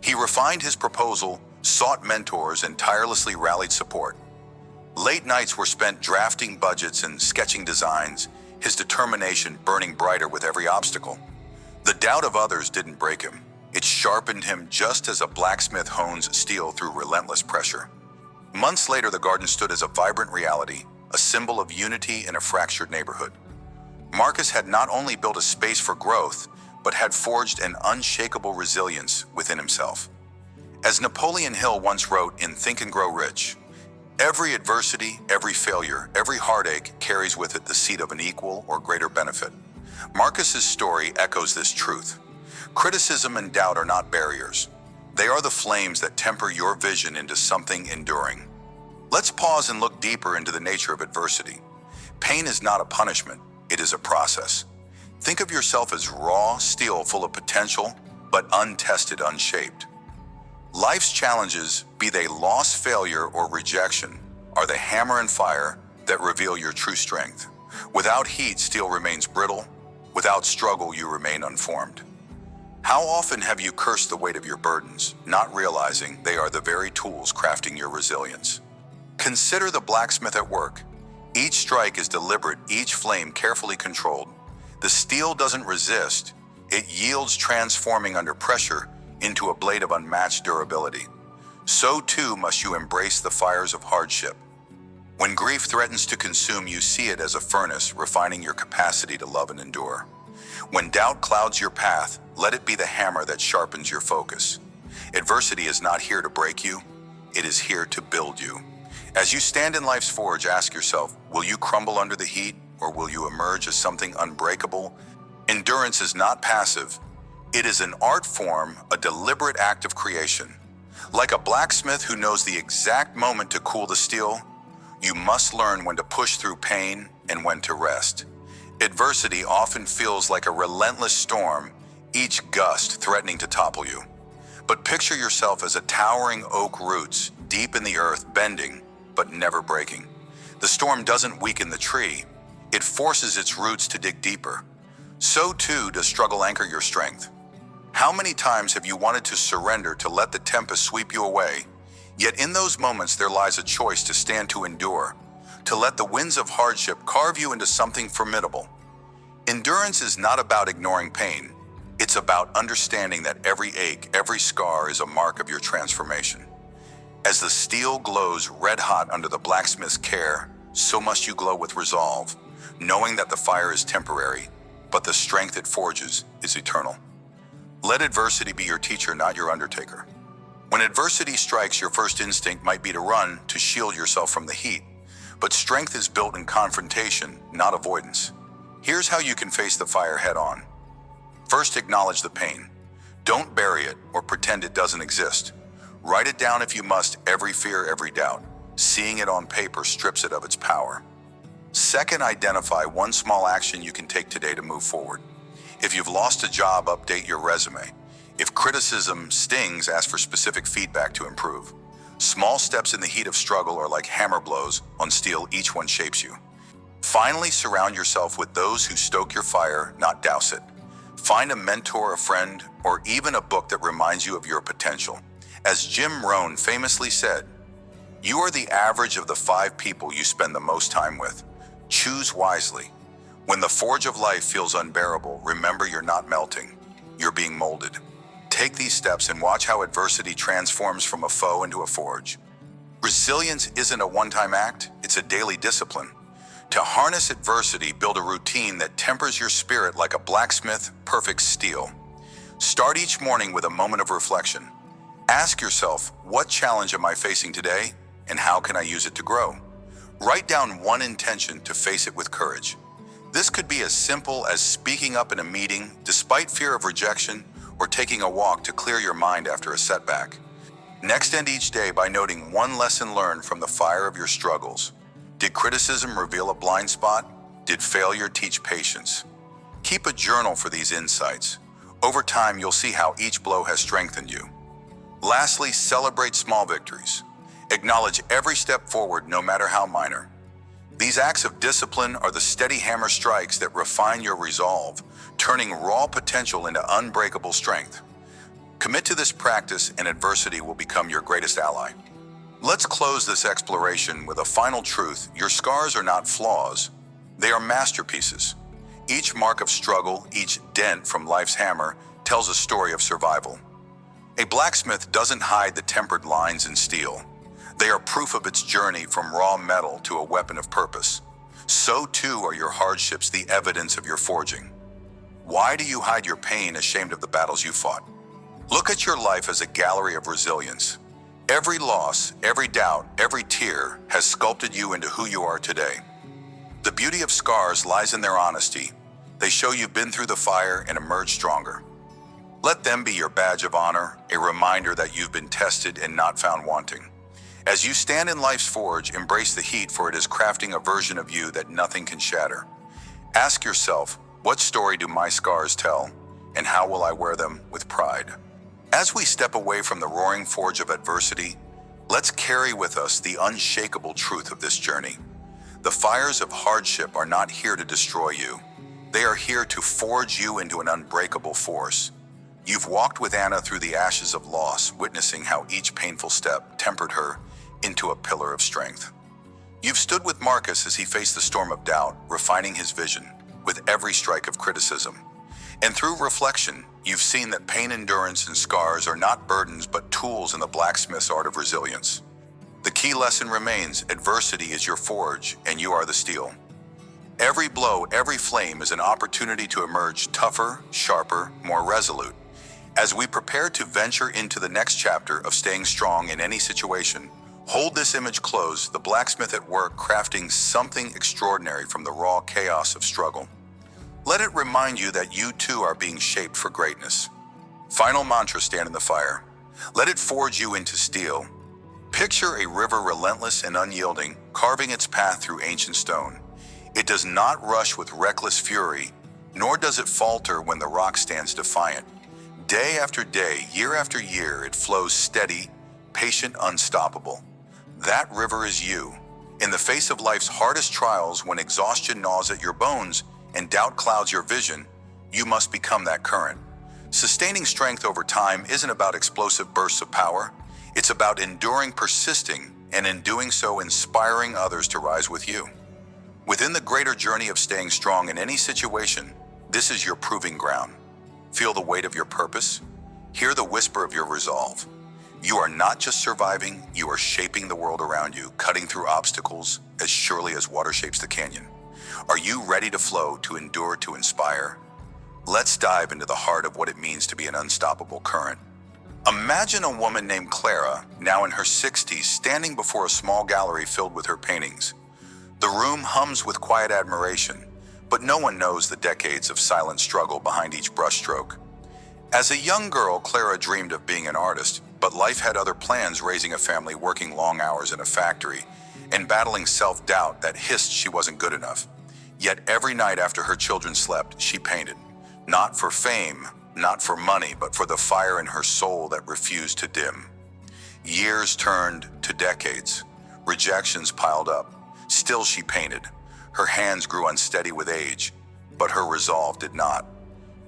He refined his proposal, sought mentors, and tirelessly rallied support. Late nights were spent drafting budgets and sketching designs, his determination burning brighter with every obstacle. The doubt of others didn't break him. It sharpened him just as a blacksmith hones steel through relentless pressure. Months later, the garden stood as a vibrant reality, a symbol of unity in a fractured neighborhood. Marcus had not only built a space for growth, but had forged an unshakable resilience within himself. As Napoleon Hill once wrote in Think and Grow Rich, "Every adversity, every failure, every heartache carries with it the seed of an equal or greater benefit." Marcus's story echoes this truth. Criticism and doubt are not barriers. They are the flames that temper your vision into something enduring. Let's pause and look deeper into the nature of adversity. Pain is not a punishment, it is a process. Think of yourself as raw steel full of potential, but untested, unshaped. Life's challenges, be they loss, failure, or rejection, are the hammer and fire that reveal your true strength. Without heat, steel remains brittle. Without struggle, you remain unformed. How often have you cursed the weight of your burdens, not realizing they are the very tools crafting your resilience? Consider the blacksmith at work. Each strike is deliberate, each flame carefully controlled. The steel doesn't resist, it yields, transforming under pressure into a blade of unmatched durability. So too must you embrace the fires of hardship. When grief threatens to consume you, see it as a furnace, refining your capacity to love and endure. When doubt clouds your path, let it be the hammer that sharpens your focus. Adversity is not here to break you, it is here to build you. As you stand in life's forge, ask yourself, will you crumble under the heat, or will you emerge as something unbreakable? Endurance is not passive. It is an art form, a deliberate act of creation. Like a blacksmith who knows the exact moment to cool the steel, you must learn when to push through pain and when to rest. Adversity often feels like a relentless storm, each gust threatening to topple you. But picture yourself as a towering oak, roots deep in the earth, bending but never breaking. The storm doesn't weaken the tree, it forces its roots to dig deeper. So too does struggle anchor your strength. How many times have you wanted to surrender, to let the tempest sweep you away? Yet in those moments there lies a choice to stand, to endure, to let the winds of hardship carve you into something formidable. Endurance is not about ignoring pain. It's about understanding that every ache, every scar is a mark of your transformation. As the steel glows red hot under the blacksmith's care, so must you glow with resolve, knowing that the fire is temporary, but the strength it forges is eternal. Let adversity be your teacher, not your undertaker. When adversity strikes, your first instinct might be to run, to shield yourself from the heat. But strength is built in confrontation, not avoidance. Here's how you can face the fire head on. First, acknowledge the pain. Don't bury it or pretend it doesn't exist. Write it down if you must, every fear, every doubt. Seeing it on paper strips it of its power. Second, identify one small action you can take today to move forward. If you've lost a job, update your resume. If criticism stings, ask for specific feedback to improve. Small steps in the heat of struggle are like hammer blows on steel, each one shapes you. Finally, surround yourself with those who stoke your fire, not douse it. Find a mentor, a friend, or even a book that reminds you of your potential. As Jim Rohn famously said, "You are the average of the 5 people you spend the most time with. Choose wisely." When the forge of life feels unbearable, remember you're not melting, you're being molded. Take these steps and watch how adversity transforms from a foe into a forge. Resilience isn't a one-time act, it's a daily discipline. To harness adversity, build a routine that tempers your spirit like a blacksmith perfect steel. Start each morning with a moment of reflection. Ask yourself, what challenge am I facing today, and how can I use it to grow? Write down one intention to face it with courage. This could be as simple as speaking up in a meeting despite fear of rejection, or taking a walk to clear your mind after a setback. Next, end each day by noting one lesson learned from the fire of your struggles. Did criticism reveal a blind spot? Did failure teach patience? Keep a journal for these insights. Over time, you'll see how each blow has strengthened you. Lastly, celebrate small victories. Acknowledge every step forward, no matter how minor. These acts of discipline are the steady hammer strikes that refine your resolve, turning raw potential into unbreakable strength. Commit to this practice and adversity will become your greatest ally. Let's close this exploration with a final truth. Your scars are not flaws, they are masterpieces. Each mark of struggle, each dent from life's hammer, tells a story of survival. A blacksmith doesn't hide the tempered lines in steel. They are proof of its journey from raw metal to a weapon of purpose. So too are your hardships the evidence of your forging. Why do you hide your pain, ashamed of the battles you fought? Look at your life as a gallery of resilience. Every loss, every doubt, every tear has sculpted you into who you are today. The beauty of scars lies in their honesty. They show you've been through the fire and emerged stronger. Let them be your badge of honor, a reminder that you've been tested and not found wanting. As you stand in life's forge, embrace the heat, for it is crafting a version of you that nothing can shatter. Ask yourself, what story do my scars tell, and how will I wear them with pride? As we step away from the roaring forge of adversity, let's carry with us the unshakable truth of this journey. The fires of hardship are not here to destroy you. They are here to forge you into an unbreakable force. You've walked with Anna through the ashes of loss, witnessing how each painful step tempered her into a pillar of strength. You've stood with Marcus as he faced the storm of doubt, refining his vision with every strike of criticism. And through reflection, you've seen that pain, endurance, and scars are not burdens but tools in the blacksmith's art of resilience. The key lesson remains: adversity is your forge, and you are the steel. Every blow, every flame is an opportunity to emerge tougher, sharper, more resolute. As we prepare to venture into the next chapter of staying strong in any situation, hold this image close, the blacksmith at work crafting something extraordinary from the raw chaos of struggle. Let it remind you that you too are being shaped for greatness. Final mantra: stand in the fire. Let it forge you into steel. Picture a river relentless and unyielding, carving its path through ancient stone. It does not rush with reckless fury, nor does it falter when the rock stands defiant. Day after day, year after year, it flows steady, patient, unstoppable. That river is you. In the face of life's hardest trials, when exhaustion gnaws at your bones and doubt clouds your vision, you must become that current. Sustaining strength over time isn't about explosive bursts of power. It's about enduring, persisting, and in doing so, inspiring others to rise with you. Within the greater journey of staying strong in any situation, this is your proving ground. Feel the weight of your purpose. Hear the whisper of your resolve. You are not just surviving, you are shaping the world around you, cutting through obstacles as surely as water shapes the canyon. Are you ready to flow, to endure, to inspire? Let's dive into the heart of what it means to be an unstoppable current. Imagine a woman named Clara, now in her 60s, standing before a small gallery filled with her paintings. The room hums with quiet admiration, but no one knows the decades of silent struggle behind each brushstroke. As a young girl, Clara dreamed of being an artist, but life had other plans, raising a family, working long hours in a factory, and battling self-doubt that hissed she wasn't good enough. Yet every night after her children slept, she painted. Not for fame, not for money, but for the fire in her soul that refused to dim. Years turned to decades. Rejections piled up. Still she painted. Her hands grew unsteady with age, but her resolve did not.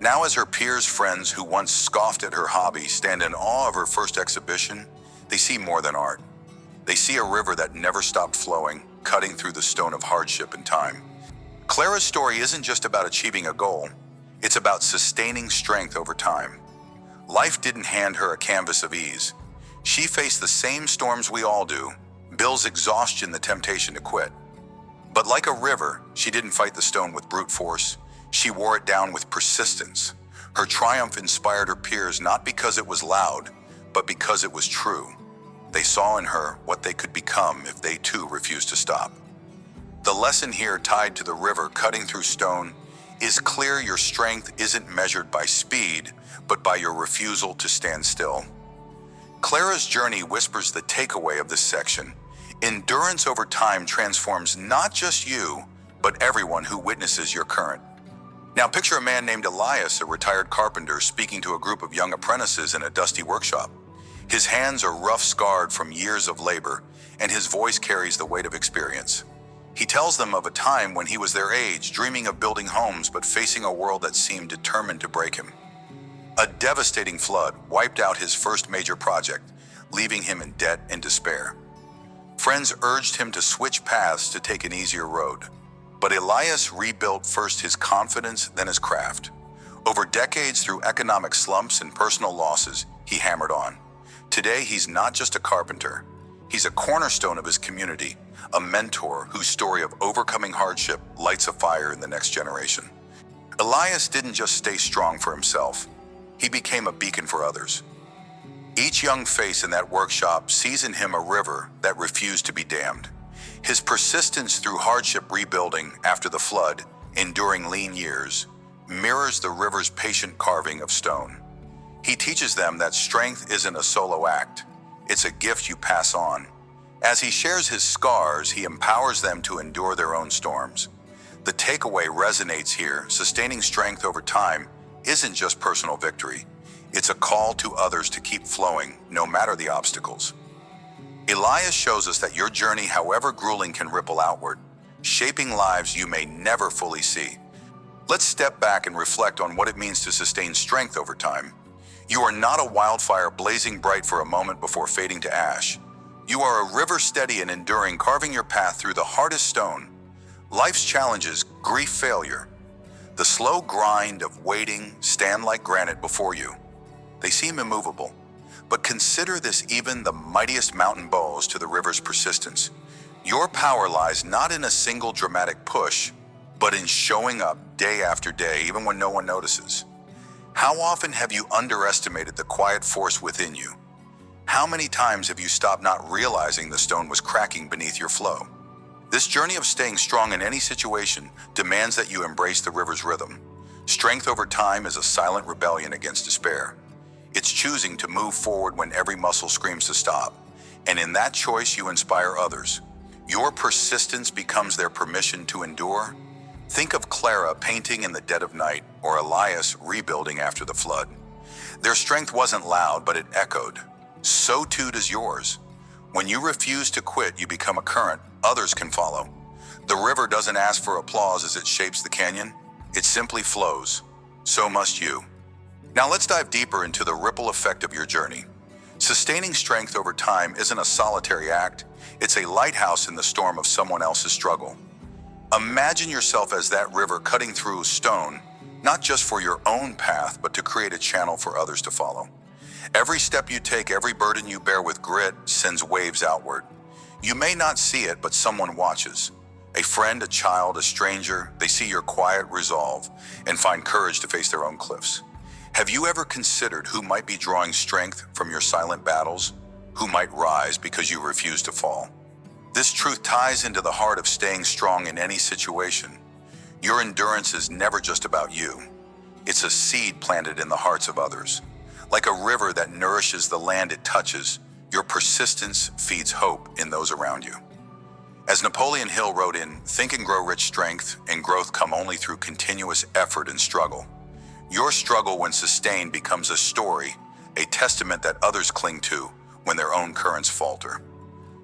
Now as her peers, friends who once scoffed at her hobby stand in awe of her first exhibition, they see more than art. They see a river that never stopped flowing, cutting through the stone of hardship and time. Clara's story isn't just about achieving a goal, it's about sustaining strength over time. Life didn't hand her a canvas of ease. She faced the same storms we all do, Bill's exhaustion, the temptation to quit. But like a river, she didn't fight the stone with brute force. She wore it down with persistence. Her triumph inspired her peers not because it was loud, but because it was true. They saw in her what they could become if they too refused to stop. The lesson here, tied to the river cutting through stone, is clear: your strength isn't measured by speed, but by your refusal to stand still. Clara's journey whispers the takeaway of this section. Endurance over time transforms not just you, but everyone who witnesses your current. Now picture a man named Elias, a retired carpenter, speaking to a group of young apprentices in a dusty workshop. His hands are rough, scarred from years of labor, and his voice carries the weight of experience. He tells them of a time when he was their age, dreaming of building homes, but facing a world that seemed determined to break him. A devastating flood wiped out his first major project, leaving him in debt and despair. Friends urged him to switch paths to take an easier road. But Elias rebuilt first his confidence, then his craft. Over decades, through economic slumps and personal losses, he hammered on. Today, he's not just a carpenter. He's a cornerstone of his community, a mentor whose story of overcoming hardship lights a fire in the next generation. Elias didn't just stay strong for himself. He became a beacon for others. Each young face in that workshop sees in him a river that refused to be dammed. His persistence through hardship, rebuilding after the flood, enduring lean years, mirrors the river's patient carving of stone. He teaches them that strength isn't a solo act, it's a gift you pass on. As he shares his scars, he empowers them to endure their own storms. The takeaway resonates here: sustaining strength over time isn't just personal victory, it's a call to others to keep flowing, no matter the obstacles. Elias shows us that your journey, however grueling, can ripple outward, shaping lives you may never fully see. Let's step back and reflect on what it means to sustain strength over time. You are not a wildfire blazing bright for a moment before fading to ash. You are a river steady and enduring, carving your path through the hardest stone, life's challenges, grief, failure. The slow grind of waiting stand like granite before you. They seem immovable. But consider this: even the mightiest mountain bows to the river's persistence. Your power lies not in a single dramatic push, but in showing up day after day, even when no one notices. How often have you underestimated the quiet force within you? How many times have you stopped, not realizing the stone was cracking beneath your flow? This journey of staying strong in any situation demands that you embrace the river's rhythm. Strength over time is a silent rebellion against despair. It's choosing to move forward when every muscle screams to stop. And in that choice, you inspire others. Your persistence becomes their permission to endure. Think of Clara painting in the dead of night, or Elias rebuilding after the flood. Their strength wasn't loud, but it echoed. So too does yours. When you refuse to quit, you become a current others can follow. The river doesn't ask for applause as it shapes the canyon. It simply flows. So must you. Now let's dive deeper into the ripple effect of your journey. Sustaining strength over time isn't a solitary act. It's a lighthouse in the storm of someone else's struggle. Imagine yourself as that river cutting through stone, not just for your own path, but to create a channel for others to follow. Every step you take, every burden you bear with grit sends waves outward. You may not see it, but someone watches. A friend, a child, a stranger. They see your quiet resolve and find courage to face their own cliffs. Have you ever considered who might be drawing strength from your silent battles? Who might rise because you refuse to fall? This truth ties into the heart of staying strong in any situation. Your endurance is never just about you. It's a seed planted in the hearts of others. Like a river that nourishes the land it touches, your persistence feeds hope in those around you. As Napoleon Hill wrote in Think and Grow Rich, strength and growth come only through continuous effort and struggle. Your struggle, when sustained, becomes a story, a testament that others cling to when their own currents falter.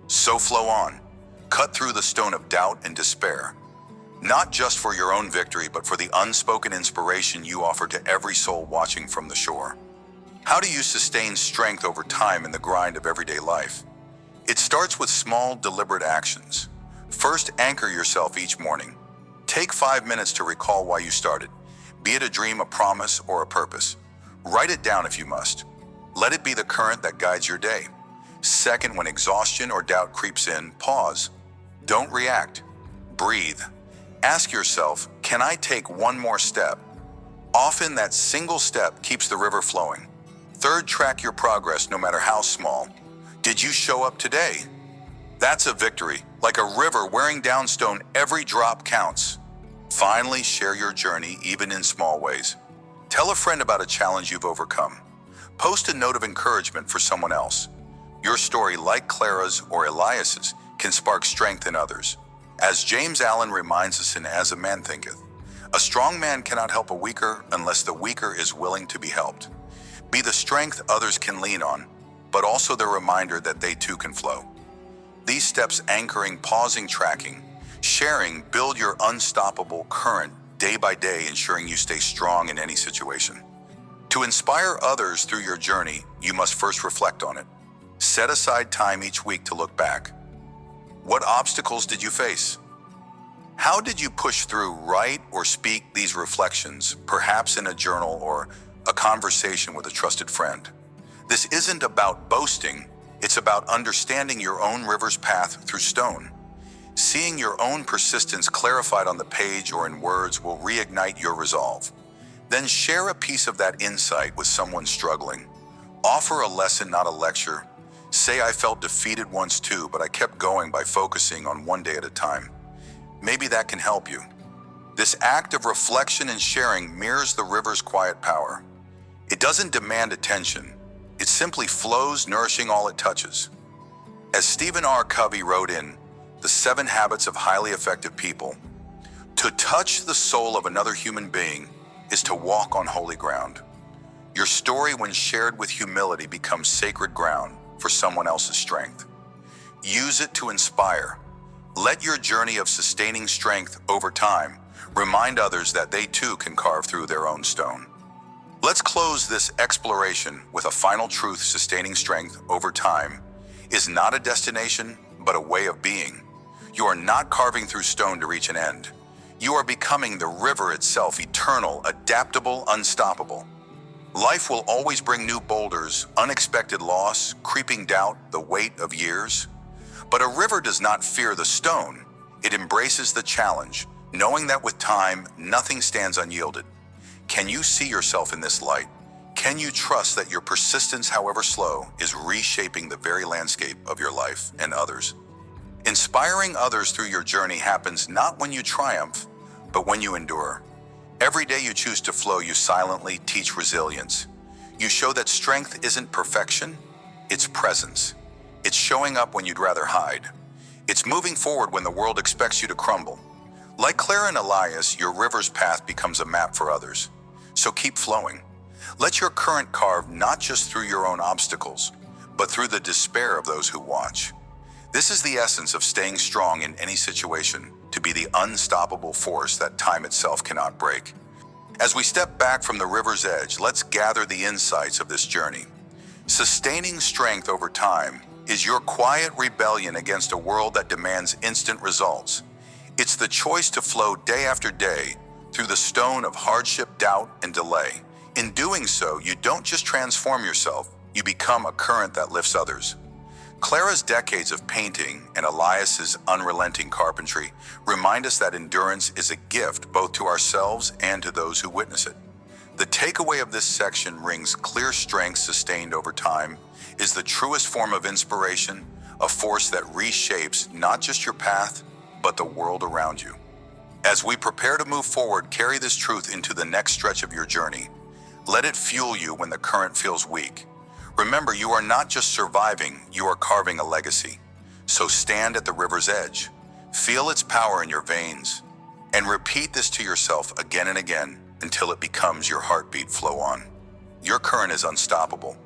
So flow on, cut through the stone of doubt and despair. not just for your own victory, but for the unspoken inspiration you offer to every soul watching from the shore. How do you sustain strength over time in the grind of everyday life? It starts with small, deliberate actions. First, anchor yourself each morning. Take 5 minutes to recall why you started, be it a dream, a promise, or a purpose. Write it down if you must. Let it be the current that guides your day. Second, when exhaustion or doubt creeps in, pause. Don't react. Breathe. Ask yourself, can I take one more step? Often that single step keeps the river flowing. Third, track your progress no matter how small. Did you show up today? That's a victory. Like a river wearing down stone, every drop counts. Finally, share your journey even in small ways. Tell a friend about a challenge you've overcome. Post a note of encouragement for someone else. Your story, like Clara's or Elias's, can spark strength in others. As James Allen reminds us in As a Man Thinketh, a strong man cannot help a weaker unless the weaker is willing to be helped. Be the strength others can lean on, but also the reminder that they too can flow. These steps, anchoring, pausing, tracking, sharing, build your unstoppable current day by day, ensuring you stay strong in any situation. To inspire others through your journey, you must first reflect on it. Set aside time each week to look back. What obstacles did you face? How did you push through? Write or speak these reflections, perhaps in a journal or a conversation with a trusted friend. This isn't about boasting, it's about understanding your own river's path through stone. Seeing your own persistence clarified on the page or in words will reignite your resolve. Then share a piece of that insight with someone struggling. Offer a lesson, not a lecture. Say, I felt defeated once too, but I kept going by focusing on one day at a time. Maybe that can help you. This act of reflection and sharing mirrors the river's quiet power. It doesn't demand attention. It simply flows, nourishing all it touches. As Stephen R. Covey wrote in The 7 Habits of Highly Effective People, to touch the soul of another human being is to walk on holy ground. Your story, when shared with humility, becomes sacred ground for someone else's strength. Use it to inspire. Let your journey of sustaining strength over time remind others that they too can carve through their own stone. Let's close this exploration with a final truth. Sustaining strength over time is not a destination, but a way of being. You are not carving through stone to reach an end. You are becoming the river itself, eternal, adaptable, unstoppable. Life will always bring new boulders, unexpected loss, creeping doubt, the weight of years. But a river does not fear the stone. It embraces the challenge, knowing that with time, nothing stands unyielded. Can you see yourself in this light? Can you trust that your persistence, however slow, is reshaping the very landscape of your life and others? Inspiring others through your journey happens not when you triumph, but when you endure. Every day you choose to flow, you silently teach resilience. You show that strength isn't perfection, it's presence. It's showing up when you'd rather hide. It's moving forward when the world expects you to crumble. Like Clara and Elias, your river's path becomes a map for others. So keep flowing. Let your current carve not just through your own obstacles, but through the despair of those who watch. This is the essence of staying strong in any situation, to be the unstoppable force that time itself cannot break. As we step back from the river's edge, let's gather the insights of this journey. Sustaining strength over time is your quiet rebellion against a world that demands instant results. It's the choice to flow day after day through the stone of hardship, doubt, and delay. In doing so, you don't just transform yourself, you become a current that lifts others. Clara's decades of painting and Elias's unrelenting carpentry remind us that endurance is a gift both to ourselves and to those who witness it. The takeaway of this section rings clear: strength sustained over time is the truest form of inspiration, a force that reshapes not just your path, but the world around you. As we prepare to move forward, carry this truth into the next stretch of your journey. Let it fuel you when the current feels weak. Remember, you are not just surviving, you are carving a legacy. So stand at the river's edge, feel its power in your veins, and repeat this to yourself again and again until it becomes your heartbeat. Flow on. Your current is unstoppable.